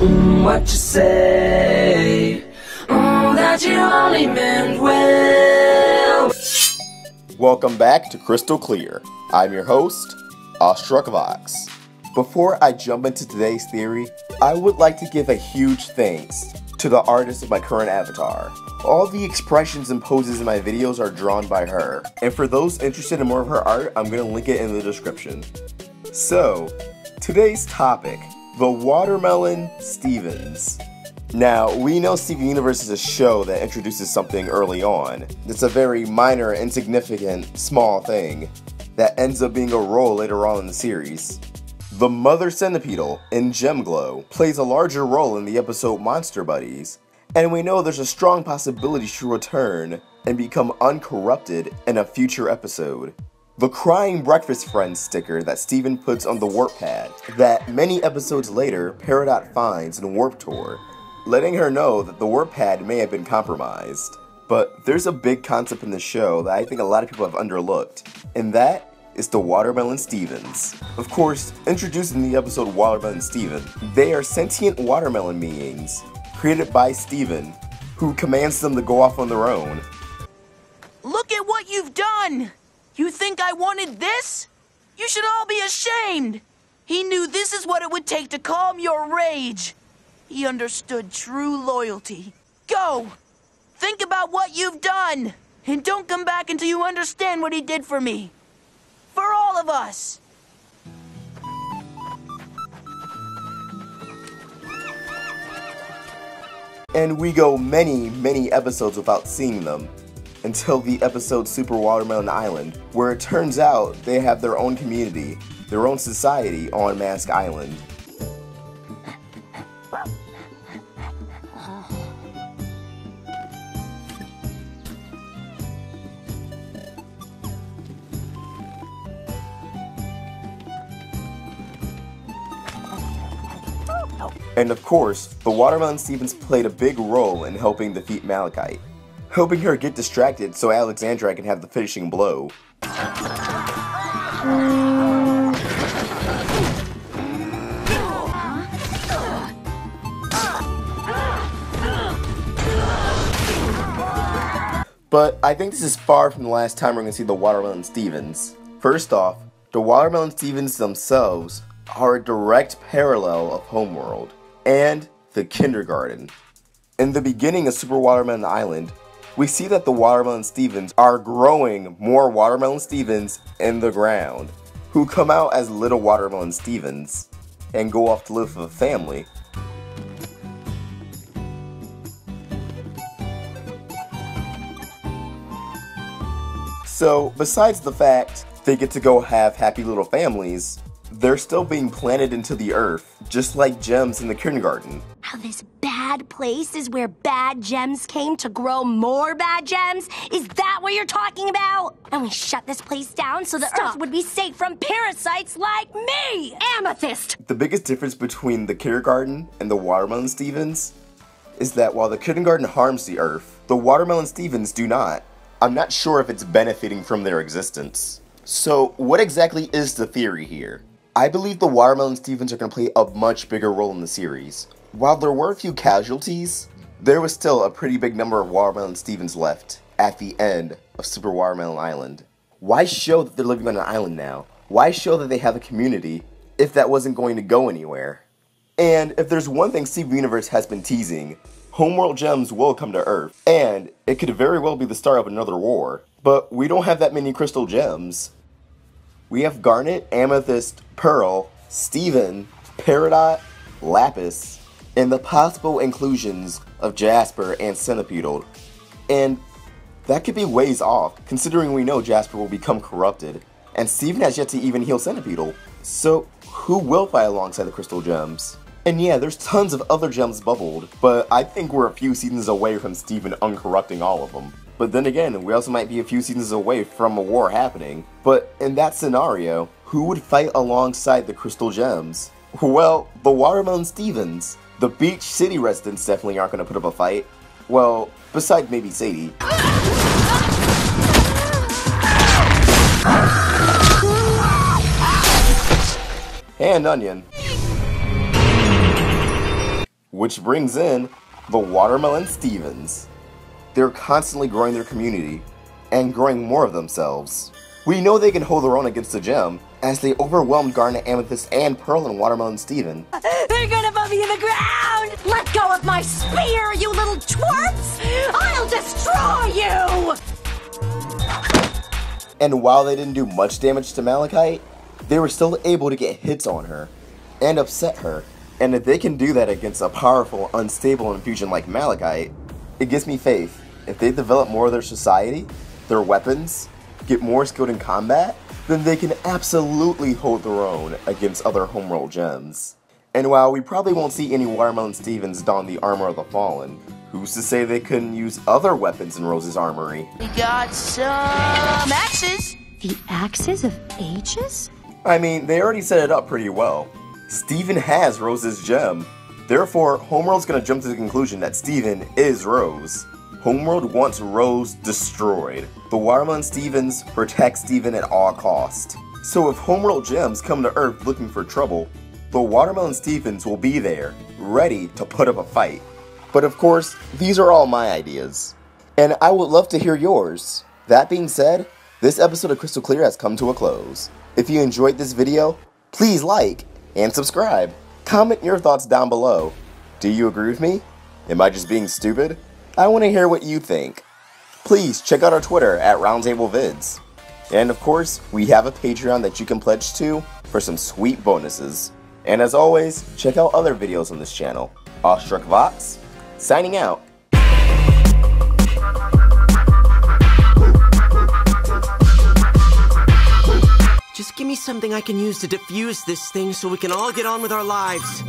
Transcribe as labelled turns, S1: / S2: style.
S1: What you say? That you only meant well.
S2: Welcome back to Crystal Clear. I'm your host, Awestruck Vox. Before I jump into today's theory, I would like to give a huge thanks to the artist of my current avatar. All the expressions and poses in my videos are drawn by her, and for those interested in more of her art, I'm going to link it in the description. So, today's topic, the Watermelon Stevens. Now, we know Steven Universe is a show that introduces something early on. It's a very minor, insignificant, small thing that ends up being a role later on in the series. The Mother Centipedal in Gemglow plays a larger role in the episode Monster Buddies, and we know there's a strong possibility she'll return and become uncorrupted in a future episode. The Crying Breakfast Friends sticker that Steven puts on the warp pad that many episodes later Peridot finds in Warp Tour, letting her know that the warp pad may have been compromised. But there's a big concept in the show that I think a lot of people have underlooked, and that is the Watermelon Stevens. Of course, introduced in the episode Watermelon Steven, they are sentient watermelon beings created by Steven, who commands them to go off on their own.
S3: Look at what you've done! You think I wanted this? You should all be ashamed! He knew this is what it would take to calm your rage. He understood true loyalty. Go! Think about what you've done! And don't come back until you understand what he did for me. For all of us!
S2: And we go many episodes without seeing them, until the episode Super Watermelon Island, where it turns out they have their own community, their own society on Mask Island. And of course, the Watermelon Stevens played a big role in helping defeat Malachite, helping her get distracted so Alexandra can have the finishing blow. But I think this is far from the last time we're going to see the Watermelon Stevens. First off, the Watermelon Stevens themselves are a direct parallel of Homeworld and the kindergarten. In the beginning of Super Watermelon Island, we see that the Watermelon Stevens are growing more Watermelon Stevens in the ground, who come out as little Watermelon Stevens and go off to live with a family. So, besides the fact they get to go have happy little families, they're still being planted into the earth, just like gems in the kindergarten.
S4: How this bad place is where bad gems came to grow more bad gems? Is that what you're talking about? And we shut this place down so the earth would be safe from parasites like me! Amethyst!
S2: The biggest difference between the kindergarten and the Watermelon Stevens is that while the kindergarten harms the earth, the Watermelon Stevens do not. I'm not sure if it's benefiting from their existence. So, what exactly is the theory here? I believe the Watermelon Stevens are going to play a much bigger role in the series. While there were a few casualties, there was still a pretty big number of Watermelon Stevens left at the end of Super Watermelon Island. Why show that they're living on an island now? Why show that they have a community if that wasn't going to go anywhere? And if there's one thing Steven Universe has been teasing, Homeworld gems will come to Earth, and it could very well be the start of another war. But we don't have that many crystal gems. We have Garnet, Amethyst, Pearl, Steven, Peridot, Lapis, and the possible inclusions of Jasper and Centipedal. And that could be ways off, considering we know Jasper will become corrupted, and Steven has yet to even heal Centipedal. So, who will fight alongside the crystal gems? And yeah, there's tons of other gems bubbled, but I think we're a few seasons away from Steven uncorrupting all of them. But then again, we also might be a few seasons away from a war happening. But in that scenario, who would fight alongside the crystal gems? Well, the Watermelon Stevens. The Beach City residents definitely aren't going to put up a fight. Well, besides maybe Sadie. And Onion. Which brings in the Watermelon Stevens. They're constantly growing their community and growing more of themselves. We know they can hold their own against the gem, as they overwhelmed Garnet, Amethyst, and Pearl and Watermelon Steven.
S4: They're gonna put me in the ground! Let go of my spear, you little twerps! I'll destroy you!
S2: And while they didn't do much damage to Malachite, they were still able to get hits on her and upset her. And if they can do that against a powerful, unstable infusion like Malachite, it gives me faith. If they develop more of their society, their weapons, get more skilled in combat, then they can absolutely hold their own against other Homeworld gems. And while we probably won't see any Watermelon Stevens don the armor of the Fallen, who's to say they couldn't use other weapons in Rose's armory?
S3: We got some axes.
S4: The axes of ages?
S2: I mean, they already set it up pretty well. Steven has Rose's gem. Therefore, Homeworld's gonna jump to the conclusion that Steven is Rose. Homeworld wants Rose destroyed. The Watermelon Stevens protect Steven at all cost. So if Homeworld gems come to Earth looking for trouble, the Watermelon Stevens will be there, ready to put up a fight. But of course, these are all my ideas. And I would love to hear yours. That being said, this episode of Crystal Clear has come to a close. If you enjoyed this video, please like and subscribe. Comment your thoughts down below. Do you agree with me? Am I just being stupid? I want to hear what you think. Please check out our Twitter at RoundtableVids. And of course, we have a Patreon that you can pledge to for some sweet bonuses. And as always, check out other videos on this channel. Awestruck Vox, signing out.
S5: Just give me something I can use to defuse this thing so we can all get on with our lives.